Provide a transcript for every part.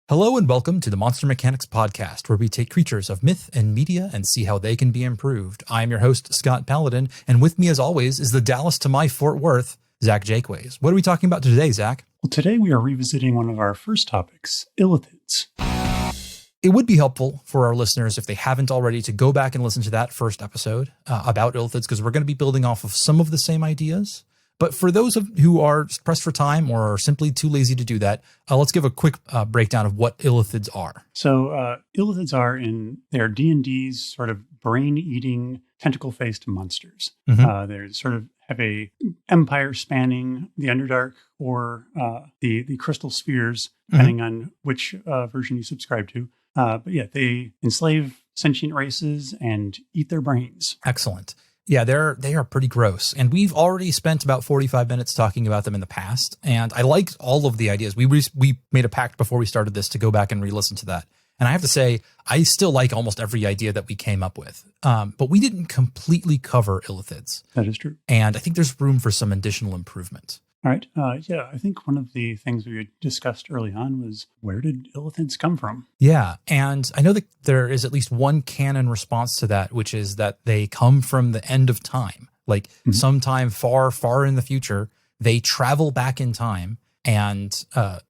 Hello and welcome to the Monster Mechanics Podcast, where we take creatures of myth and media and see how they can be improved. I am your host, Scott Paladin, and with me as always is the Dallas to my Fort Worth, Zach Jaquays. What are we talking about today, Zach? Well, today we are revisiting one of our first topics, Illithids. It would be helpful for our listeners, if they haven't already, to go back and listen to that first episode about Illithids, because we're going to be building off of some of the same ideas. But for those who are pressed for time or are simply too lazy to do that, let's give a quick breakdown of what Illithids are. So Illithids are they're D&D's sort of brain-eating, tentacle-faced monsters. Mm-hmm. They sort of have a empire spanning the Underdark or the Crystal Spheres, depending on which version you subscribe to. But yeah, they enslave sentient races and eat their brains. Excellent. Yeah, they are pretty gross. And we've already spent about 45 minutes talking about them in the past. And I liked all of the ideas. We made a pact before we started this to go back and re-listen to that. And I have to say, I still like almost every idea that we came up with. But we didn't completely cover Illithids. That is true. And I think there's room for some additional improvement. All right. Yeah, I think one of the things we discussed early on was, where did Illithids come from? Yeah, and I know that there is at least one canon response to that, which is that they come from the end of time. Like sometime far, far in the future, they travel back in time and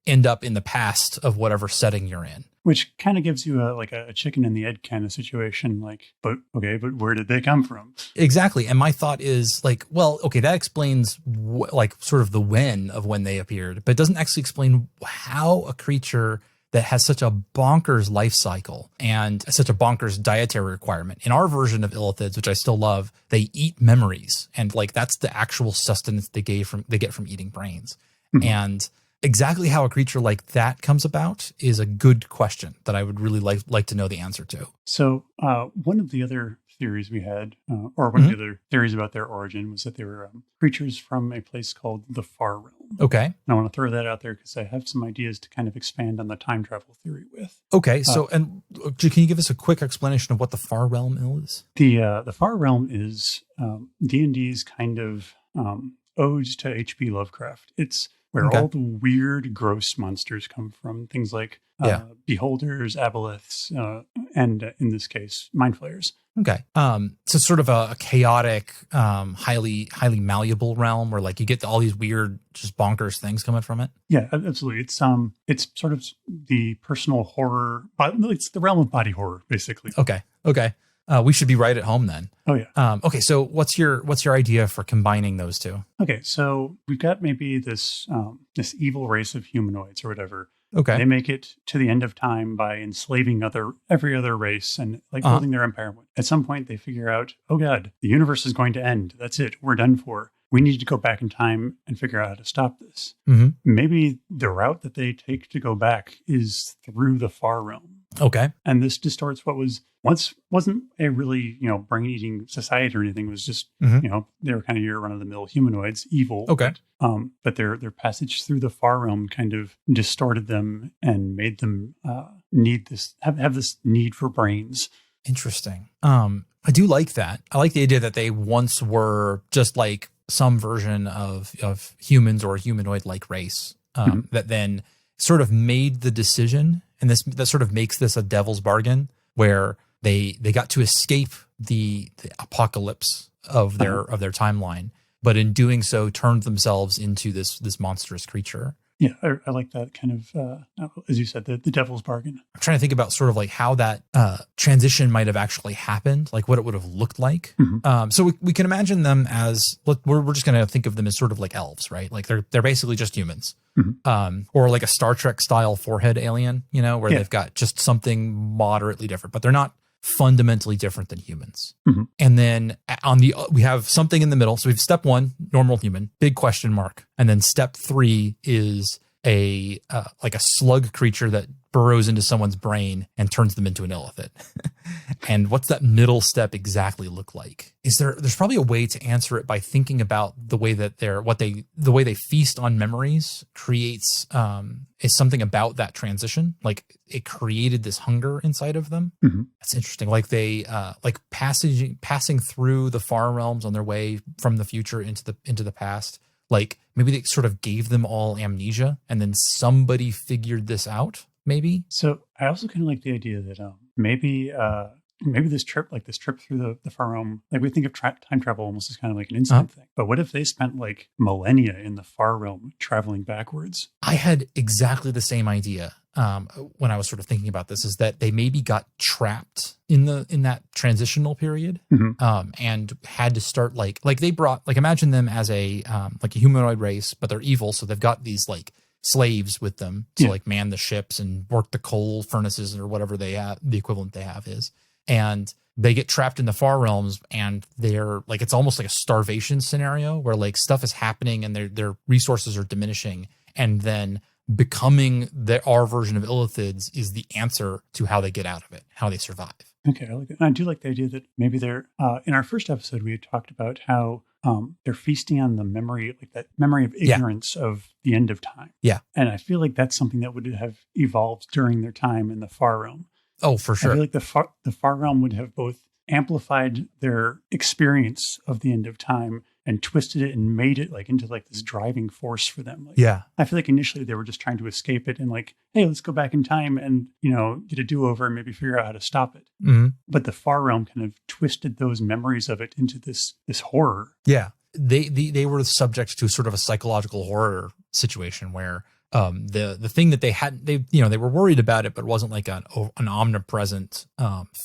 end up in the past of whatever setting you're in. Which kind of gives you a chicken and the egg kind of situation. But where did they come from? Exactly. And my thought is that explains sort of the when of when they appeared, but it doesn't actually explain how a creature that has such a bonkers life cycle and such a bonkers dietary requirement. In our version of Illithids, which I still love, they eat memories. And that's the actual sustenance they get from eating brains. Mm-hmm. And exactly how a creature like that comes about is a good question that I would really like to know the answer to. So one of the other theories we had, or one of the other theories about their origin, was that they were creatures from a place called the Far Realm. Okay. And I want to throw that out there because I have some ideas to kind of expand on the time travel theory with. Okay. So, and can you give us a quick explanation of what the Far Realm is? The Far Realm is D&D's kind of ode to H.P. Lovecraft. It's where all the weird, gross monsters come from. Things like beholders, aboleths, and in this case, mind flayers. Okay. So sort of a chaotic, highly malleable realm where you get all these weird, just bonkers things coming from it. Yeah, absolutely. It's sort of the personal horror. It's the realm of body horror, basically. Okay. We should be right at home then. Oh yeah. Okay. So what's your idea for combining those two? Okay. So we've got maybe this evil race of humanoids or whatever. Okay. They make it to the end of time by enslaving every other race and building their empire. At some point they figure out, oh God, the universe is going to end. That's it. We're done for. We need to go back in time and figure out how to stop this. Mm-hmm. Maybe the route that they take to go back is through the Far Realm. Okay. And this distorts what once wasn't a really, brain-eating society or anything. It was just, they were kind of your run-of-the-mill humanoids, evil. Okay. But their passage through the Far Realm kind of distorted them and made them have this need for brains. Interesting. I do like that. I like the idea that they once were just like some version of humans or a humanoid-like race that then sort of made the decision, and that sort of makes this a devil's bargain where they got to escape the apocalypse of their timeline, but in doing so turned themselves into this monstrous creature. Yeah, I like that kind of, as you said, the devil's bargain. I'm trying to think about sort of how that transition might have actually happened, what it would have looked like. Mm-hmm. So we can imagine them as, we're just going to think of them as sort of like elves, right? They're basically just humans. Mm-hmm. Or like a Star Trek style forehead alien, where they've got just something moderately different, but they're not fundamentally different than humans. Mm-hmm. And then we have something in the middle. So we have step 1, normal human, big question mark. And then step 3 is a slug creature that burrows into someone's brain and turns them into an illithid. And what's that middle step exactly look like? There's probably a way to answer it by thinking about the way that the way they feast on memories creates is something about that transition. It created this hunger inside of them. Mm-hmm. That's interesting. They passing through the Far Realms on their way from the future into the past. Maybe they sort of gave them all amnesia, and then somebody figured this out maybe. So I also kind of like the idea that maybe this trip through the far realm, like we think of time travel almost as kind of like an instant thing. But what if they spent like millennia in the far realm traveling backwards? I had exactly the same idea when I was sort of thinking about this, is that they maybe got trapped in that transitional period and had to start like they brought, like, imagine them as a like a humanoid race, but they're evil. So they've got these like slaves with them to like man the ships and work the coal furnaces or whatever they have, the equivalent they have is. And they get trapped in the far realms, and they're like, it's almost like a starvation scenario where like stuff is happening and their resources are diminishing, and then becoming our version of Illithids is the answer to how they get out of it, how they survive. Okay, I like it. And I do like the idea that maybe they're in our first episode we had talked about how they're feasting on the memory, like that memory of ignorance of the end of time. Yeah, and I feel like that's something that would have evolved during their time in the far realm. Oh, for sure. I feel like the far realm would have both amplified their experience of the end of time and twisted it and made it like into like this driving force for them. Like, yeah. I feel like initially they were just trying to escape it and like, hey, let's go back in time and, get a do-over and maybe figure out how to stop it. Mm-hmm. But the far realm kind of twisted those memories of it into this horror. Yeah. They were subject to sort of a psychological horror situation where the thing that they were worried about it, but it wasn't like an omnipresent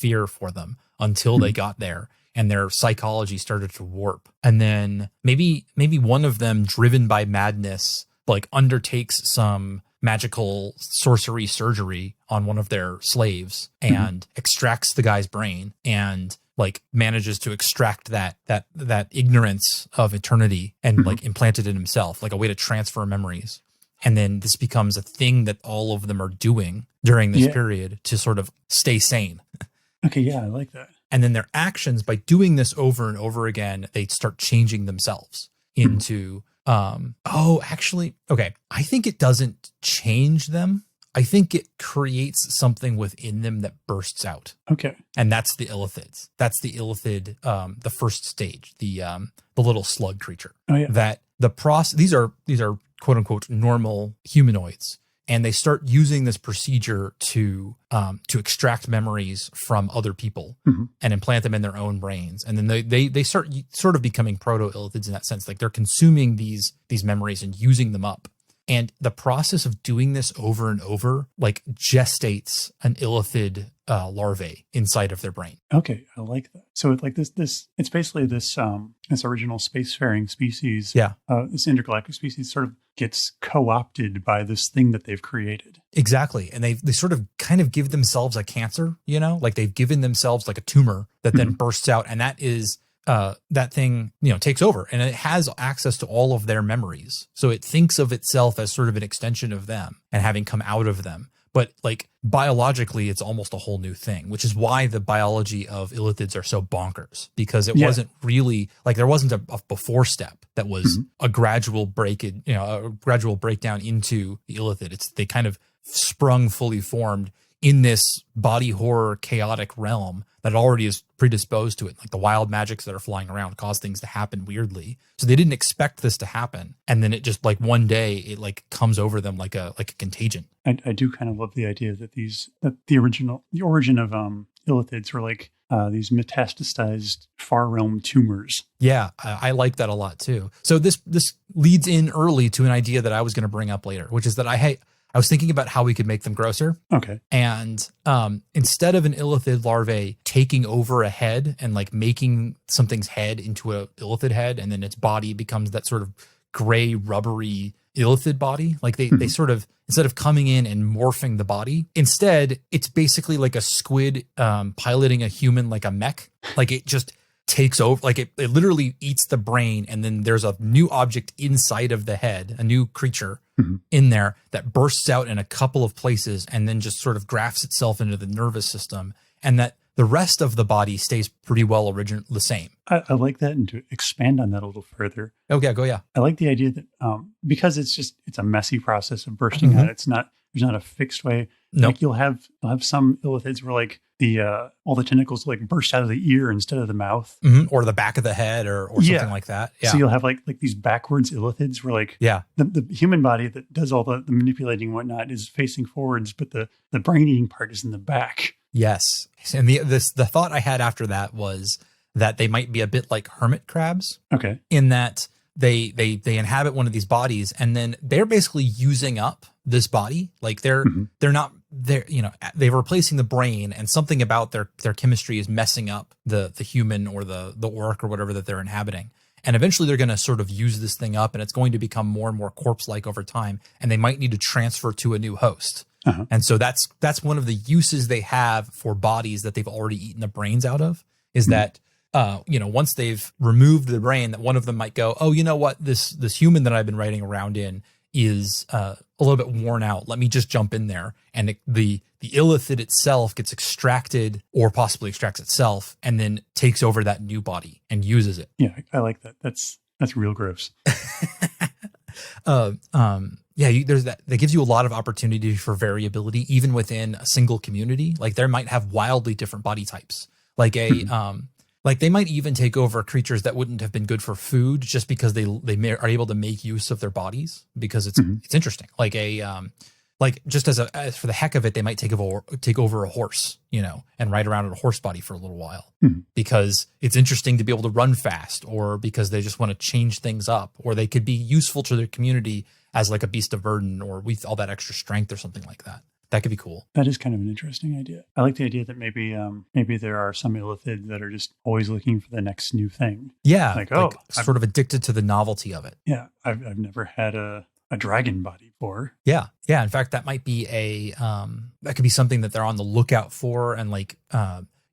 fear for them until they got there and their psychology started to warp. And then maybe one of them, driven by madness, like undertakes some magical sorcery surgery on one of their slaves and extracts the guy's brain and like manages to extract that ignorance of eternity and like implant it in himself, like a way to transfer memories. And then this becomes a thing that all of them are doing during this period to sort of stay sane. Okay, yeah, I like that. And then their actions, by doing this over and over again, they start changing themselves into, okay, I think it doesn't change them. I think it creates something within them that bursts out. Okay. And that's the Illithids. That's the Illithid, the first stage, the little slug creature. Oh, yeah. That the process, these are quote unquote normal humanoids. And they start using this procedure to extract memories from other people and implant them in their own brains. And then they start sort of becoming proto-Illithids in that sense. Like they're consuming these memories and using them up. And the process of doing this over and over, like, gestates an Illithid larvae inside of their brain. Okay, I like that. So it's like this. It's basically this original spacefaring species. Yeah, this intergalactic species sort of gets co-opted by this thing that they've created. Exactly, and they sort of kind of give themselves a cancer. Like they've given themselves like a tumor that then bursts out, and that is. That thing, takes over, and it has access to all of their memories. So it thinks of itself as sort of an extension of them and having come out of them. But like biologically, it's almost a whole new thing, which is why the biology of Illithids are so bonkers, because it wasn't really like there wasn't a before step that was a gradual a gradual breakdown into the Illithid. They kind of sprung fully formed in this body horror chaotic realm that already is predisposed to it. Like the wild magics that are flying around cause things to happen weirdly. So they didn't expect this to happen. And then it just like one day it like comes over them like a contagion. I do kind of love the idea that the origin of Illithids were like these metastasized far realm tumors. Yeah, I like that a lot too. So this leads in early to an idea that I was going to bring up later, which is that I was thinking about how we could make them grosser. Okay. And instead of an Illithid larvae taking over a head and like making something's head into a Illithid head, and then its body becomes that sort of gray, rubbery Illithid body, like they sort of, instead of coming in and morphing the body, instead it's basically like a squid piloting a human like a mech. Like it just takes over, like it literally eats the brain, and then there's a new object inside of the head, a new creature in there that bursts out in a couple of places and then just sort of grafts itself into the nervous system, and that the rest of the body stays pretty well the same. I like that, and to expand on that a little further. Okay, go. Yeah. I like the idea that because it's a messy process of bursting out. It's not There's not a fixed way. Nope. Like you'll have some illithids where like the all the tentacles like burst out of the ear instead of the mouth, or the back of the head, or something like that. Yeah. So you'll have like these backwards illithids where like the human body that does all the manipulating and whatnot is facing forwards, but the brain eating part is in the back. Yes, and the thought I had after that was that they might be a bit like hermit crabs. Okay. In that they inhabit one of these bodies, and then they're basically using up this body. Like they're replacing the brain, and something about their chemistry is messing up the human or the orc or whatever that they're inhabiting. And eventually they're going to sort of use this thing up, and it's going to become more and more corpse-like over time, and they might need to transfer to a new host. Uh-huh. And so that's one of the uses they have for bodies that they've already eaten the brains out of, is that once they've removed the brain, that one of them might go, oh, you know what, this human that I've been riding around in is a little bit worn out. Let me just jump in there. And the illithid itself gets extracted, or possibly extracts itself, and then takes over that new body and uses it. Yeah, I like that. That's real gross. There's that gives you a lot of opportunity for variability, even within a single community. Like there might have wildly different body types. Like like they might even take over creatures that wouldn't have been good for food, just because they are able to make use of their bodies, because it's interesting. Like just as for the heck of it, they might take over a horse, and ride around in a horse body for a little while, because it's interesting to be able to run fast, or because they just want to change things up, or they could be useful to their community as like a beast of burden, or with all that extra strength or something like that. That could be cool. That is kind of an interesting idea. I like the idea that maybe there are some illithids that are just always looking for the next new thing. Yeah, like sort of addicted to the novelty of it. Yeah, I've never had a dragon body before. Yeah. In fact, that might be that could be something that they're on the lookout for. And like,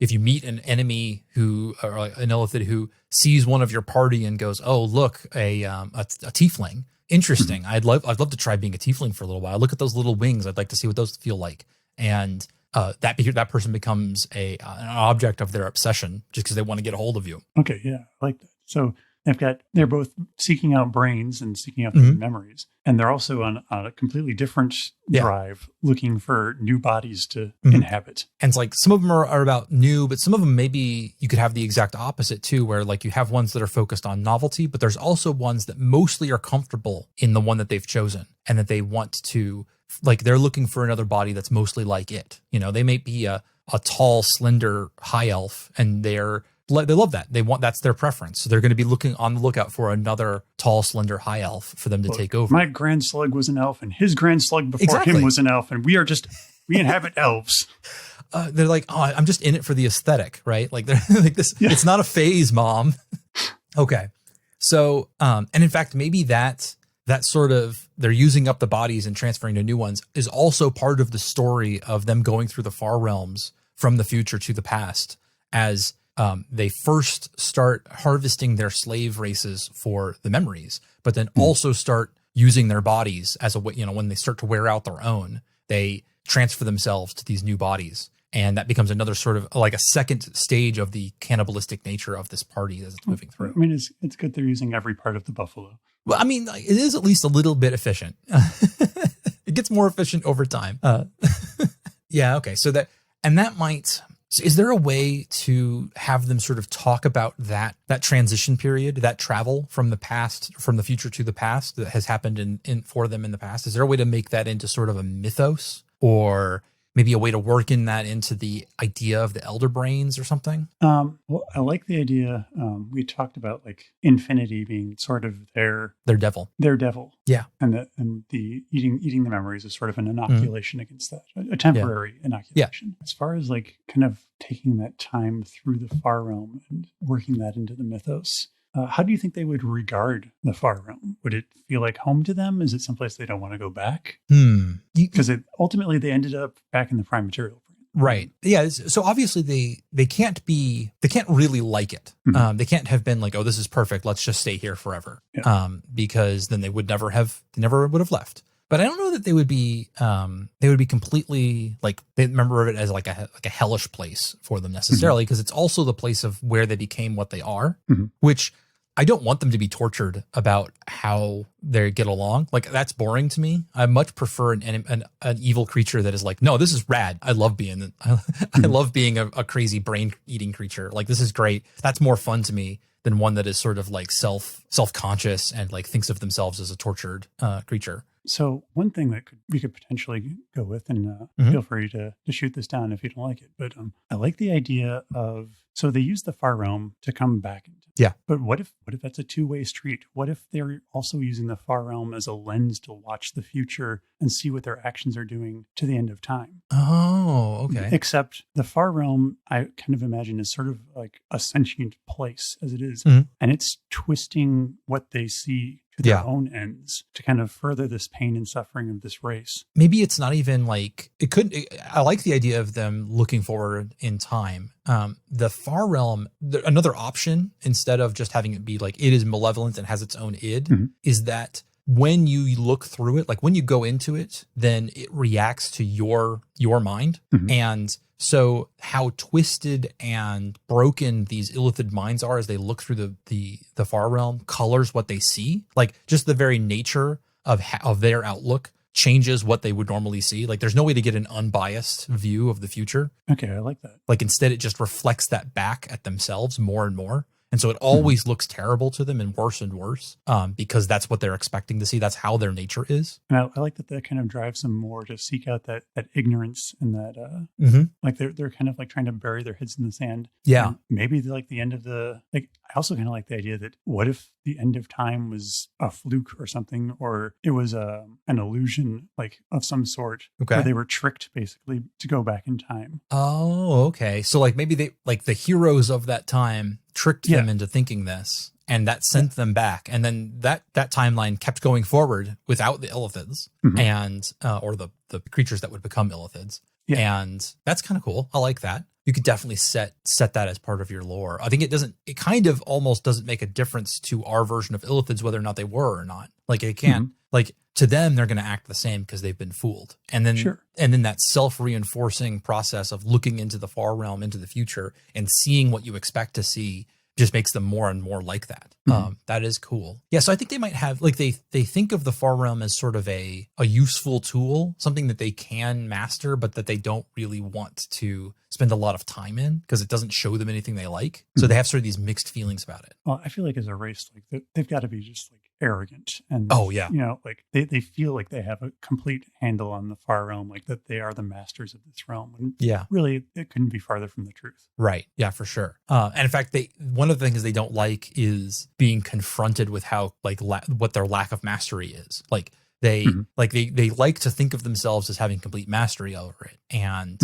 if you meet an enemy or an illithid who sees one of your party and goes, "Oh, look, a tiefling. Interesting. I'd love to try being a tiefling for a little while. Look at those little wings. I'd like to see what those feel like." And that person becomes an object of their obsession, just because they want to get a hold of you. Okay, yeah, I like that. So they're both seeking out brains and seeking out their memories, and they're also on a completely different drive, looking for new bodies to inhabit. And it's like some of them are about new, but some of them maybe you could have the exact opposite too, where like you have ones that are focused on novelty, but there's also ones that mostly are comfortable in the one that they've chosen, and that they want to, like, they're looking for another body that's mostly like it. They may be a tall, slender high elf, and they love that. That's their preference. So they're going to be on the lookout for another tall, slender high elf for them to take over. My grand slug was an elf, and his grand slug before him was an elf, and we inhabit elves. They're like, oh, I'm just in it for the aesthetic, right? Like they're like this. Yeah. It's not a phase, mom. Okay. So, and in fact, maybe that sort of, they're using up the bodies and transferring to new ones, is also part of the story of them going through the far realms from the future to the past, as they first start harvesting their slave races for the memories, but then also start using their bodies as a way, when they start to wear out their own, they transfer themselves to these new bodies. And that becomes another sort of like a second stage of the cannibalistic nature of this party as it's moving through. I mean, it's good they're using every part of the buffalo. Well, I mean, it is at least a little bit efficient. It gets more efficient over time. Yeah. Okay. So that might. So is there a way to have them sort of talk about that transition period, that travel from the past, from the future to the past that has happened for them in the past? Is there a way to make that into sort of a mythos, or maybe a way to work in that into the idea of the elder brains or something? Well, I like the idea. We talked about like infinity being sort of their devil. Their devil. Yeah. And the eating the memories is sort of an inoculation against that, a temporary inoculation. Yeah. As far as like kind of taking that time through the far realm and working that into the mythos, how do you think they would regard the far realm? Would it feel like home to them? Is it someplace they don't want to go back? Because ultimately they ended up back in the prime material. Right. Yeah. So obviously they can't really like it. They can't have been like, oh, this is perfect, let's just stay here forever. Yeah. Because then they never would have left. But I don't know that they would be completely like, they remember it as like a hellish place for them necessarily, because it's also the place of where they became what they are, which I don't want them to be tortured about how they get along. Like, that's boring to me. I much prefer an evil creature that is like, no, this is rad. I love being I love being a crazy brain eating creature. Like, this is great. That's more fun to me than one that is sort of like self-conscious and like thinks of themselves as a tortured creature. So one thing that we could potentially go with, and feel free to shoot this down if you don't like it, but I like the idea of, so they use the far realm to come back into. Yeah. But what if that's a two-way street? What if they're also using the far realm as a lens to watch the future and see what their actions are doing to the end of time? Oh, okay. Except the far realm, I kind of imagine, is sort of like a sentient place as it is. And it's twisting what they see to their own ends to kind of further this pain and suffering of this race. Maybe it's not even like I like the idea of them looking forward in time. The far realm, another option, instead of just having it be like it is malevolent and has its own id, is that when you look through it, like when you go into it, then it reacts to your mind. And so how twisted and broken these Illithid minds are as they look through the far realm colors what they see. Like, just the very nature of their outlook changes what they would normally see. Like, there's no way to get an unbiased view of the future. Okay, I like that. Like, instead it just reflects that back at themselves more and more. And so it always looks terrible to them and worse, because that's what they're expecting to see. That's how their nature is. And I like that kind of drives them more to seek out that ignorance and that, like they're kind of like trying to bury their heads in the sand. Yeah. And maybe like the end of I also kind of like the idea that what if the end of time was a fluke or something, or it was an illusion like of some sort. Okay. Where they were tricked basically to go back in time. Oh, okay. So like maybe they, like the heroes of that time tricked them into thinking this, and that sent them back. And then that timeline kept going forward without the Illithids and, or the creatures that would become Illithids. Yeah. And that's kind of cool. I like that. You could definitely set that as part of your lore. I think it kind of almost doesn't make a difference to our version of Illithids, whether or not they were or not. Like, it can't, like, to them, they're going to act the same because they've been fooled. And then, and then that self-reinforcing process of looking into the far realm, into the future, and seeing what you expect to see just makes them more and more like that. That is cool. Yeah, so I think they might have, like, they think of the far realm as sort of a useful tool, something that they can master, but that they don't really want to spend a lot of time in because it doesn't show them anything they like. So they have sort of these mixed feelings about it. Well, I feel like as a race, like they've got to be just like arrogant and like they feel like they have a complete handle on the far realm, like that they are the masters of this realm. And really, it couldn't be farther from the truth. Right. Yeah, for sure. And in fact, one of the things they don't like is being confronted with how like what their lack of mastery is. Like they like to think of themselves as having complete mastery over it, and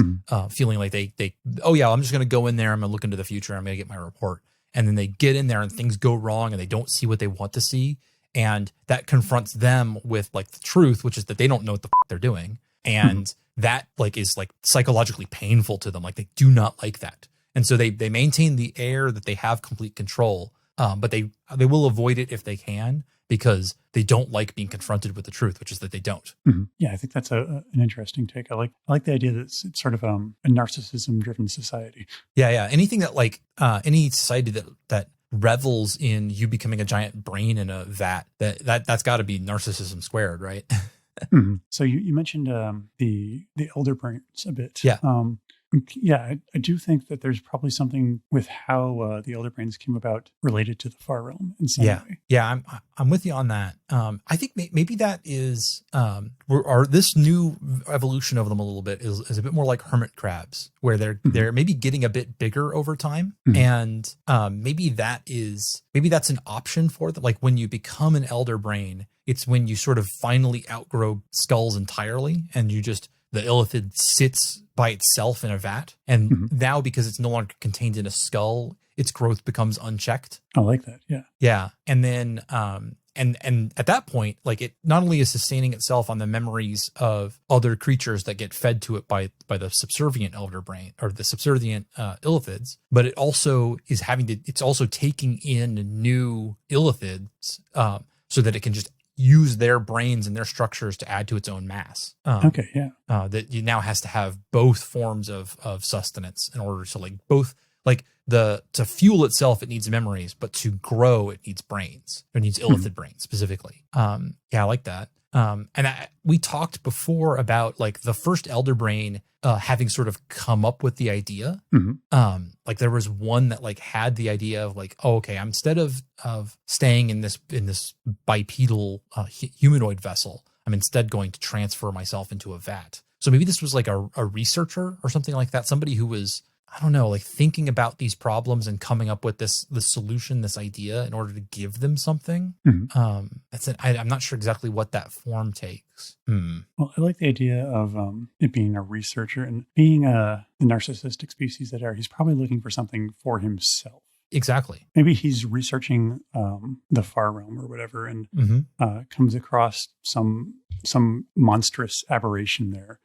feeling like I'm just going to go in there, I'm going to look into the future, I'm going to get my report. And then they get in there and things go wrong and they don't see what they want to see. And that confronts them with like the truth, which is that they don't know what the they're doing. And that like is like psychologically painful to them. Like, they do not like that. And so they maintain the air that they have complete control, but they will avoid it if they can, because they don't like being confronted with the truth, which is that they don't. Yeah, I think that's an interesting take. I like the idea that it's sort of a narcissism-driven society. Yeah. Anything that like any society that revels in you becoming a giant brain in a vat, that's got to be narcissism squared, right? So you mentioned the elder brains a bit. Yeah. I do think that there's probably something with how the elder brains came about related to the far realm in some way. Yeah, I'm with you on that. I think maybe that is this new evolution of them a little bit is a bit more like hermit crabs, where they're maybe getting a bit bigger over time, and maybe that's an option for them. Like, when you become an elder brain, it's when you sort of finally outgrow skulls entirely, and the Illithid sits by itself in a vat. And now, because it's no longer contained in a skull, its growth becomes unchecked. I like that. Yeah. Yeah. And then, and at that point, like, it not only is sustaining itself on the memories of other creatures that get fed to it by the subservient elder brain, or the subservient Illithids, but it also is it's also taking in new Illithids, so that it can just use their brains and their structures to add to its own mass. That you now has to have both forms of sustenance in order to like both, like to fuel itself, it needs memories, but to grow, it needs brains. It needs illithid brains specifically. Yeah, I like that. And we talked before about like the first elder brain having sort of come up with the idea. Like there was one that like had the idea of like, oh, okay, instead of staying in this bipedal humanoid vessel, I'm instead going to transfer myself into a vat. So maybe this was like a researcher or something like that, somebody who was, I don't know, like thinking about these problems and coming up with this solution, this idea in order to give them something. I'm not sure exactly what that form takes. Well, I like the idea of it being a researcher and being the narcissistic species that he's probably looking for something for himself. Exactly. Maybe he's researching the far realm or whatever, and comes across some monstrous aberration there.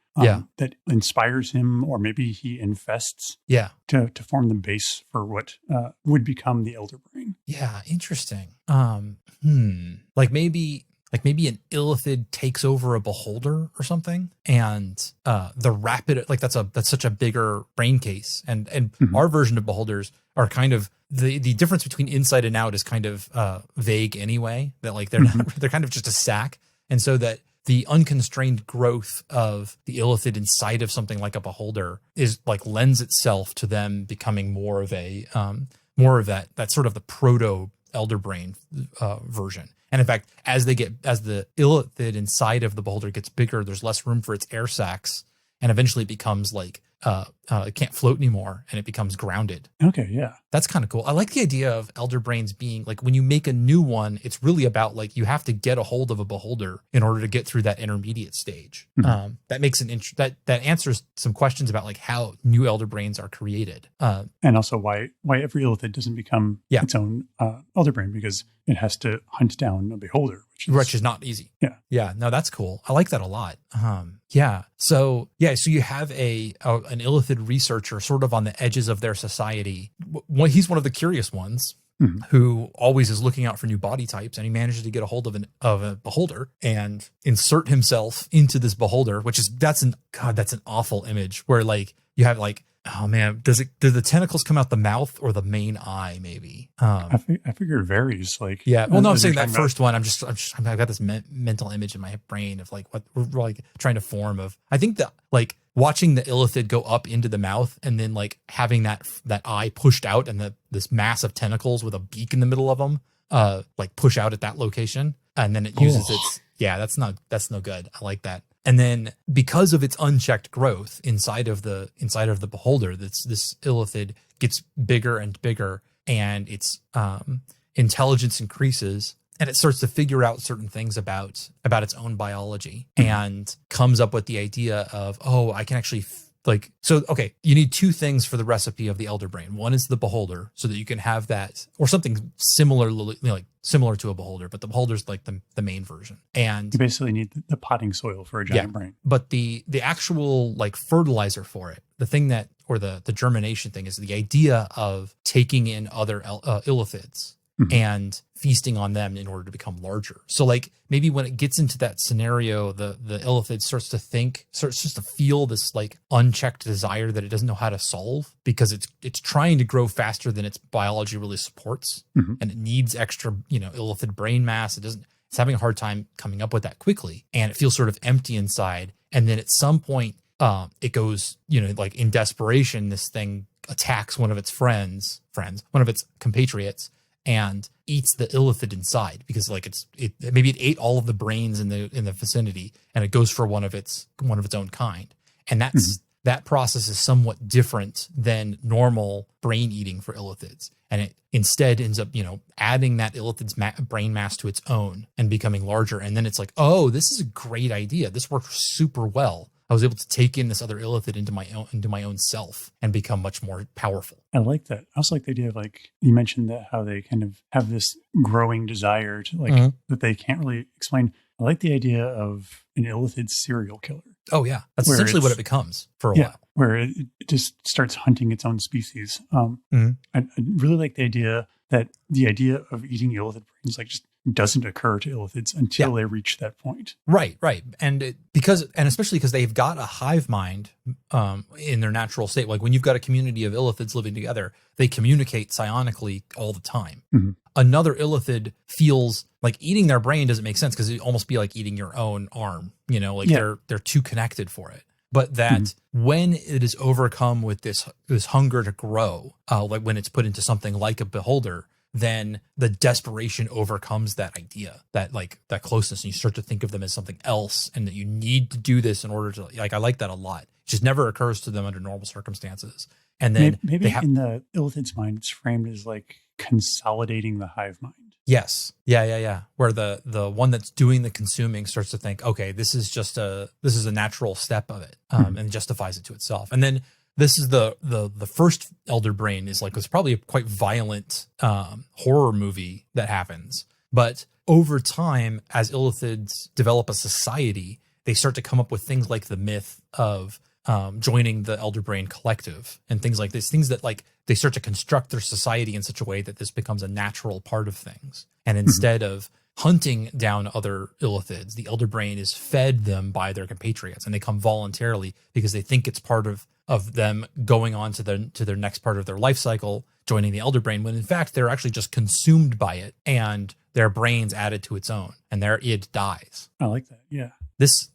That inspires him, or maybe he infests to form the base for what would become the elder brain. Yeah, interesting. Like maybe an illithid takes over a beholder or something, and the rapid, like that's such a bigger brain case, and our version of beholders are kind of the difference between inside and out is kind of vague anyway, that like they're kind of just a sack, and so that the unconstrained growth of the illithid inside of something like a beholder is like lends itself to them becoming more of that sort of the proto elder brain version. And in fact, as the illithid inside of the beholder gets bigger, there's less room for its air sacs, and eventually it becomes like it can't float anymore, and it becomes grounded. Okay, yeah. That's kind of cool. I like the idea of elder brains being like, when you make a new one, it's really about like you have to get a hold of a beholder in order to get through that intermediate stage. That makes that answers some questions about like how new elder brains are created, and also why every illithid doesn't become its own elder brain, because it has to hunt down a beholder, which is not easy. Yeah. No, that's cool. I like that a lot. So you have an illithid researcher sort of on the edges of their society. He's one of the curious ones who always is looking out for new body types, and he manages to get a hold of a beholder and insert himself into this beholder, that's an awful image where like you have like, oh man, do the tentacles come out the mouth or the main eye? Maybe. I figure it varies. Like, yeah. Well, no, I'm saying that first one. I've got this mental image in my brain of like what we're like trying to form of. I think that like watching the illithid go up into the mouth and then like having that eye pushed out and this mass of tentacles with a beak in the middle of them, like push out at that location, and then it uses that's no good. I like that. And then because of its unchecked growth inside of the beholder, this illithid gets bigger and bigger, and its intelligence increases, and it starts to figure out certain things about its own biology, and comes up with the idea of, oh, I can actually you need two things for the recipe of the elder brain. One is the beholder, so that you can have that, or something similar to a beholder, but the beholder's like the main version. And you basically need the potting soil for a giant brain. But the actual like fertilizer for it, the thing that, or the germination thing, is the idea of taking in other illithids and feasting on them in order to become larger. So like maybe when it gets into that scenario, the illithid starts just to feel this like unchecked desire that it doesn't know how to solve, because it's trying to grow faster than its biology really supports, and it needs extra, illithid brain mass. It's having a hard time coming up with that quickly, and it feels sort of empty inside. And then at some point, it goes, like in desperation, this thing attacks one of its one of its compatriots, and eats the illithid inside, because like maybe it ate all of the brains in the vicinity, and it goes for one of its own kind. And that process is somewhat different than normal brain eating for illithids. And it instead ends up, adding that illithid's brain mass to its own and becoming larger. And then it's like, oh, this is a great idea. This worked super well. I was able to take in this other illithid into my own self and become much more powerful. I like that. I also like the idea of, like, you mentioned that how they kind of have this growing desire to like that they can't really explain. I like the idea of an illithid serial killer. Oh yeah, that's essentially what it becomes for a while. Where it just starts hunting its own species. I really like the idea of eating illithid brains, like just doesn't occur to Illithids until they reach that point. Right. And especially because they've got a hive mind in their natural state. Like when you've got a community of Illithids living together, they communicate psionically all the time. Mm-hmm. Another Illithid feels like eating their brain doesn't make sense because it'd almost be like eating your own arm, they're too connected for it. But that when it is overcome with this hunger to grow, like when it's put into something like a beholder, then the desperation overcomes that idea, that that closeness, and you start to think of them as something else, and that you need to do this in order to, I like that a lot. It just never occurs to them under normal circumstances. And then maybe in the Illithid's mind, it's framed as like consolidating the hive mind. Yes. Yeah. Where the one that's doing the consuming starts to think, okay, this is a natural step of it, and justifies it to itself. And then this is the first Elder Brain is like, it's probably a quite violent horror movie that happens. But over time, as Illithids develop a society, they start to come up with things like the myth of joining the Elder Brain collective and things like this, things that like they start to construct their society in such a way that this becomes a natural part of things. And instead of hunting down other Illithids, the Elder Brain is fed them by their compatriots, and they come voluntarily because they think it's part of them going on to their next part of their life cycle, joining the Elder Brain, when in fact they're actually just consumed by it and their brains added to its own, and their id dies. I like that. Yeah. This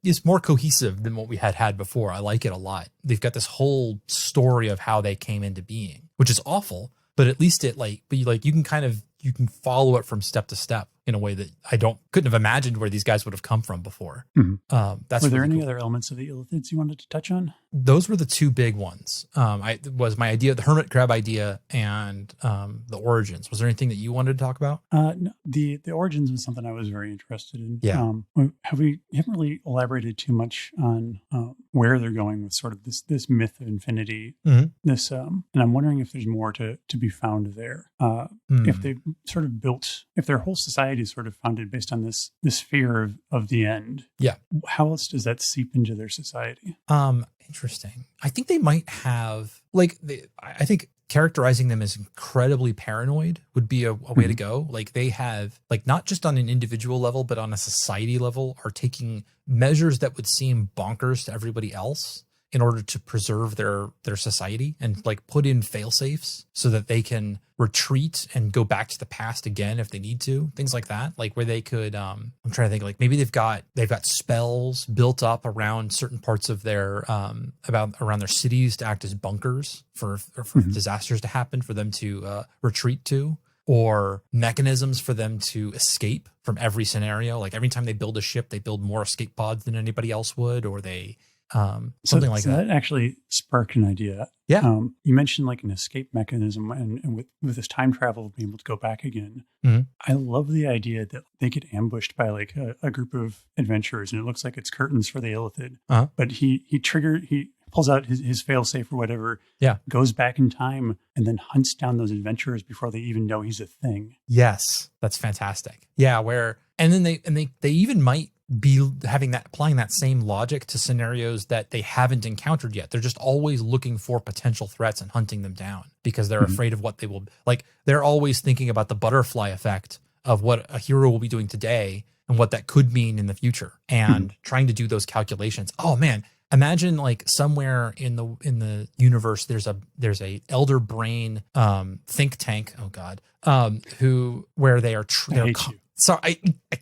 is more cohesive than what we had before. I like it a lot. They've got this whole story of how they came into being, which is awful, but at least you can follow it from step to step in a way that couldn't have imagined where these guys would have come from before. Were there any other elements of the Illithids you wanted to touch on? Those were the two big ones. Was my idea, the hermit crab idea, and the origins. Was there anything that you wanted to talk about? No, the origins was something I was very interested in. Yeah. You haven't really elaborated too much on where they're going with sort of this myth of infinity. And I'm wondering if there's more to be found there. If they sort of if their whole society is sort of founded based on this fear of the end. Yeah. How else does that seep into their society? Interesting. I think they might have I think characterizing them as incredibly paranoid would be a way to go. Like they have, not just on an individual level, but on a society level, are taking measures that would seem bonkers to everybody else in order to preserve their society, and put in fail safes so that they can retreat and go back to the past again if they need to. Things like that, where they could. I'm trying to think. Maybe they've got spells built up around certain parts of their around their cities to act as bunkers for disasters to happen, for them to retreat to, or mechanisms for them to escape from every scenario. Like every time they build a ship, they build more escape pods than anybody else would, or they. Something like that. That actually sparked an idea. Yeah. You mentioned an escape mechanism, and with this time travel, being able to go back again. I love the idea that they get ambushed by a group of adventurers, and it looks like it's curtains for the Illithid. But he pulls out his failsafe or whatever. Yeah. Goes back in time and then hunts down those adventurers before they even know he's a thing. Yes, that's fantastic. Yeah. And then they even might be applying that same logic to scenarios that they haven't encountered yet. They're just always looking for potential threats and hunting them down because they're afraid of what they will, they're always thinking about the butterfly effect of what a hero will be doing today and what that could mean in the future, and trying to do those calculations. Oh man, imagine somewhere in the universe there's a Elder Brain think tank. Oh God, where they are. So I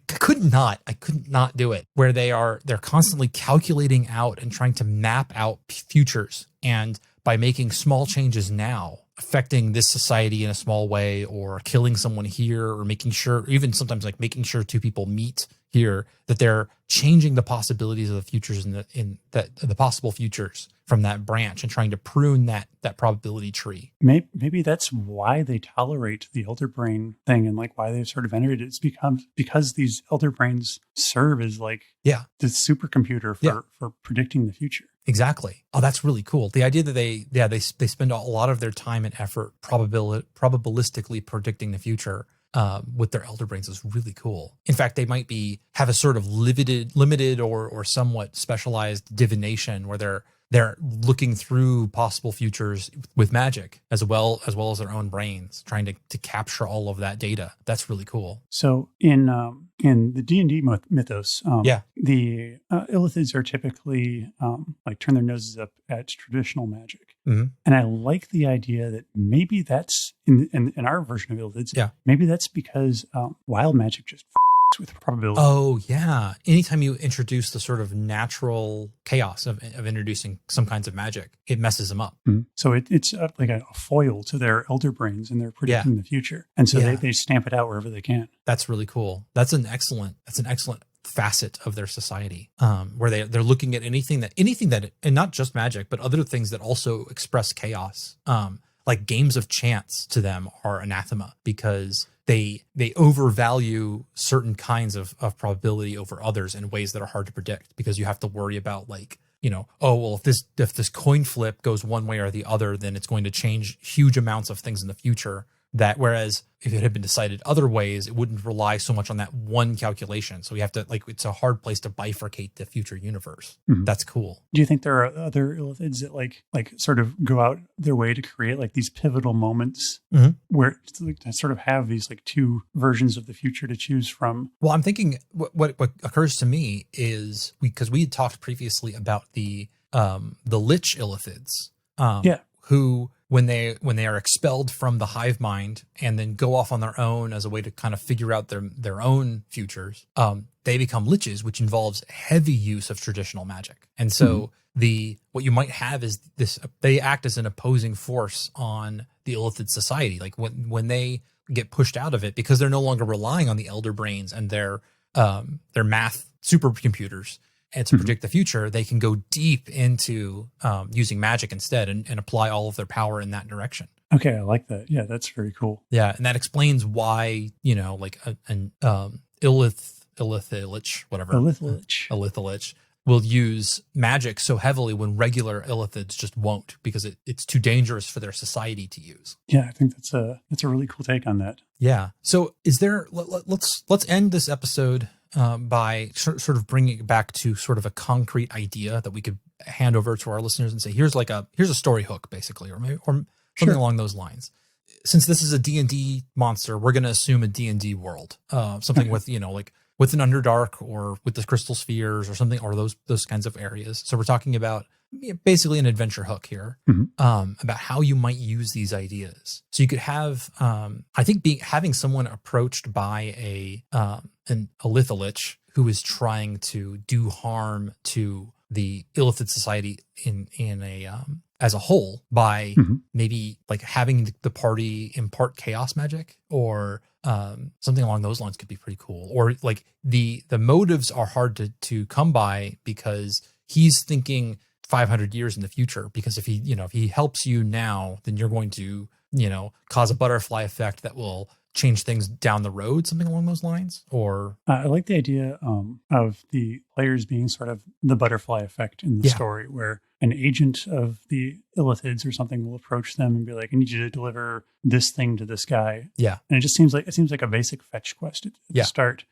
could not do it, where they're constantly calculating out and trying to map out futures, and by making small changes now, affecting this society in a small way, or killing someone here, or making sure, even sometimes making sure two people meet here, that they're changing the possibilities of the futures the possible futures from that branch, and trying to prune that probability tree. Maybe that's why they tolerate the Elder Brain thing, and why they've sort of entered it. It's because these Elder Brains serve as the supercomputer for predicting the future. Exactly. Oh, that's really cool. The idea that they spend a lot of their time and effort probabilistically predicting the future with their Elder Brains is really cool. In fact, they might have a sort of limited or somewhat specialized divination where they're looking through possible futures with magic as well as their own brains, trying to capture all of that data. That's really cool. So in the D&D mythos, the Illithids are typically like turn their noses up at traditional magic. Mm-hmm. And I like the idea that maybe that's in our version of Illithids. Maybe that's because wild magic just with probability. Oh yeah. Anytime you introduce the sort of natural chaos of introducing some kinds of magic, it messes them up. Mm-hmm. So it's like a foil to their elder brains, and they're predicting the future. And so they stamp it out wherever they can. That's really cool. That's an excellent facet of their society, where they're looking at anything that, and not just magic, but other things that also express chaos. Like games of chance to them are anathema, because they overvalue certain kinds of probability over others in ways that are hard to predict, because you have to worry about, like, if this coin flip goes one way or the other, then it's going to change huge amounts of things in the future. That whereas if it had been decided other ways, it wouldn't rely so much on that one calculation. So you have to, like, it's a hard place to bifurcate the future universe. Mm-hmm. That's cool. Do you think there are other Illithids that like sort of go out their way to create like these pivotal moments where to sort of have these like two versions of the future to choose from? Well, I'm thinking what occurs to me is because we had talked previously about the Lich Illithids. Who, when they are expelled from the hive mind and then go off on their own as a way to kind of figure out their own futures, they become liches, which involves heavy use of traditional magic. And so what you might have is this: they act as an opposing force on the Illithid society. Like when they get pushed out of it, because they're no longer relying on the elder brains and their math supercomputers and to predict the future, they can go deep into using magic instead and apply all of their power in that direction. Okay, I like that. Yeah, that's very cool. Yeah, and that explains why, like an Illithids, whatever. Illithids will use magic so heavily when regular Illithids just won't, because it's too dangerous for their society to use. Yeah, I think that's a really cool take on that. Yeah. So let's end this episode by sort of bringing it back to sort of a concrete idea that we could hand over to our listeners and say, here's a story hook, basically, or something along those lines. Since this is a D&D monster, we're going to assume a D&D world, something with, like with an Underdark or with the Crystal Spheres or something, or those kinds of areas. So we're talking about basically an adventure hook here, about how you might use these ideas. So you could have, I think having someone approached by an Illithid who is trying to do harm to the Illithid society in a as a whole by maybe like having the party impart chaos magic or something along those lines could be pretty cool. Or like the motives are hard to come by because he's thinking 500 years in the future, because if he helps you now, then you're going to, cause a butterfly effect that will change things down the road, something along those lines. Or I like the idea of the players being sort of the butterfly effect in the story, where an agent of the Illithids or something will approach them and be like, I need you to deliver this thing to this guy. Yeah. And it just seems like a basic fetch quest at the start.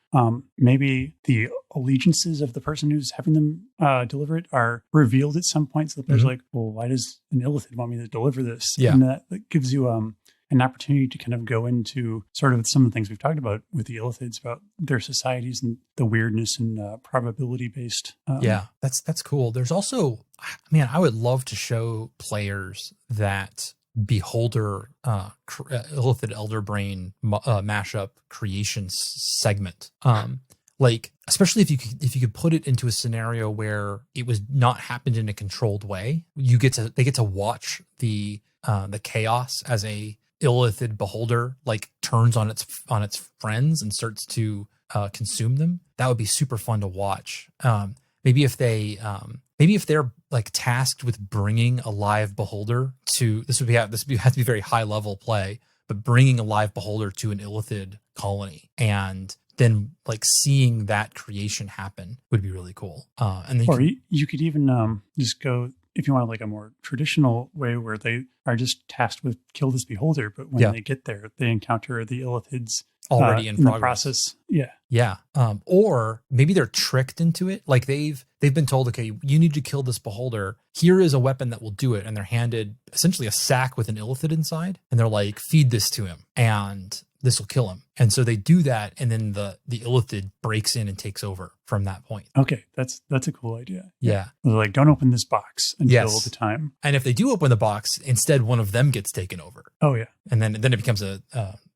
Maybe the allegiances of the person who's having them deliver it are revealed at some point. So the player's like, well, why does an Illithid want me to deliver this? Yeah. And that gives you an opportunity to kind of go into sort of some of the things we've talked about with the Illithids, about their societies and the weirdness and probability-based. That's cool. There's also, I would love to show players that Beholder Illithid Elder Brain mashup creation segment. Like, especially if you could put it into a scenario where it was not happened in a controlled way, they get to watch the chaos as a Illithid beholder like turns on its friends and starts to consume them. That would be super fun to watch. Maybe if they're like tasked with bringing a live beholder to this would have to be very high level play, but bringing a live beholder to an Illithid colony and then like seeing that creation happen would be really cool. And then you could even just go, if you want like a more traditional way where they are just tasked with kill this beholder, but when they get there, they encounter the Illithids already in the progress. process. Yeah. Yeah. Or maybe they're tricked into it. Like they've been told, okay, you need to kill this beholder. Here is a weapon that will do it. And they're handed essentially a sack with an illithid inside. And they're like, feed this to him and this will kill him. And so they do that. And then the illithid breaks in and takes over from that point. Okay. That's a cool idea. Yeah. They're like, don't open this box until the time. And if they do open the box, instead one of them gets taken over. Oh yeah. And then it becomes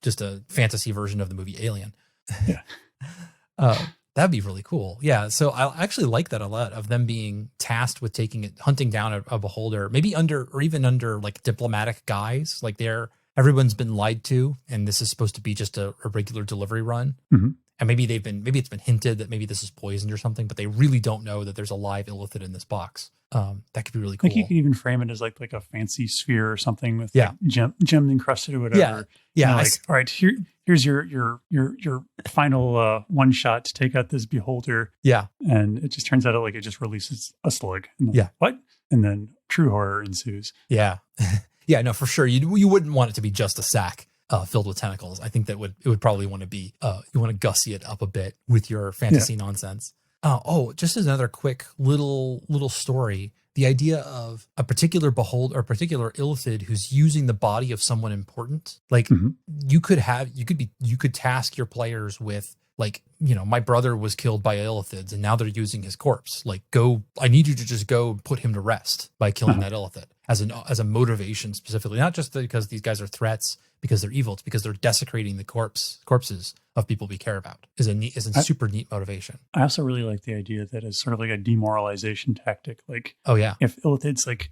just a fantasy version of the movie Alien. Yeah. That'd be really cool. Yeah. So I actually like that a lot, of them being tasked with hunting down a beholder, maybe under like diplomatic guise. Like everyone's been lied to, and this is supposed to be just a regular delivery run. Mm-hmm. And maybe it's been hinted that maybe this is poisoned or something, but they really don't know that there's a live illithid in this box. That could be really cool. Like you could even frame it as like a fancy sphere or something with like gem encrusted or whatever. Yeah. Yeah. Like, all right, here's your final one shot to take out this beholder. Yeah. And it just turns out like it just releases a slug. And yeah. What? And then true horror ensues. Yeah. Yeah, no, for sure. You wouldn't want it to be just a sack filled with tentacles. I think it would probably want to be, you want to gussy it up a bit with your fantasy nonsense. Just as another quick little story, the idea of a particular beholder or a particular illithid who's using the body of someone important. Like you could task your players with, like, my brother was killed by illithids and now they're using his corpse. Like, I need you to just go put him to rest by killing that illithid as a motivation specifically, not just because these guys are threats because they're evil. It's because they're desecrating the corpses of people we care about is a super neat motivation. I also really like the idea that it's sort of like a demoralization tactic. Like, oh yeah, if illithids like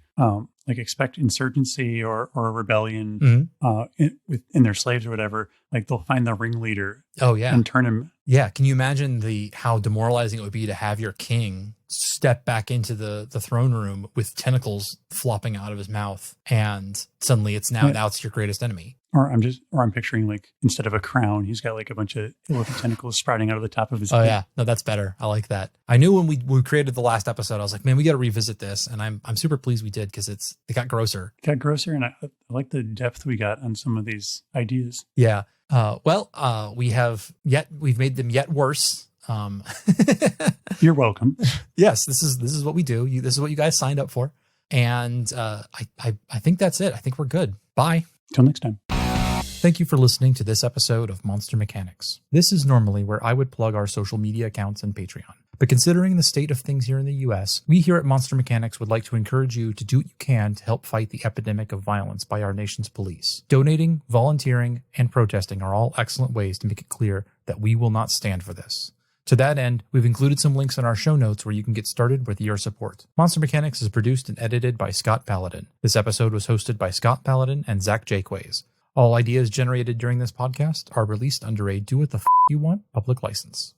expect insurgency or a rebellion in their slaves or whatever, like they'll find the ringleader. Oh yeah, and turn him. Yeah, can you imagine how demoralizing it would be to have your king step back into the throne room with tentacles flopping out of his mouth, and suddenly it's your greatest enemy. Or I'm picturing, like, instead of a crown, he's got like a bunch of illithid tentacles sprouting out of the top of his head. Oh yeah, no, that's better. I like that. I knew when we created the last episode, I was like, man, we got to revisit this, and I'm super pleased we did, because it got grosser. It got grosser, and I like the depth we got on some of these ideas. Yeah. We've made them yet worse. You're welcome. Yes, this is what we do. This is what you guys signed up for, and I think that's it. I think we're good. Bye. Till next time. Thank you for listening to this episode of Monster Mechanics. This is normally where I would plug our social media accounts and Patreon. But considering the state of things here in the US, we here at Monster Mechanics would like to encourage you to do what you can to help fight the epidemic of violence by our nation's police. Donating, volunteering, and protesting are all excellent ways to make it clear that we will not stand for this. To that end, we've included some links in our show notes where you can get started with your support. Monster Mechanics is produced and edited by Scott Paladin. This episode was hosted by Scott Paladin and Zach Jaquays. All ideas generated during this podcast are released under a do what the f*** you want public license.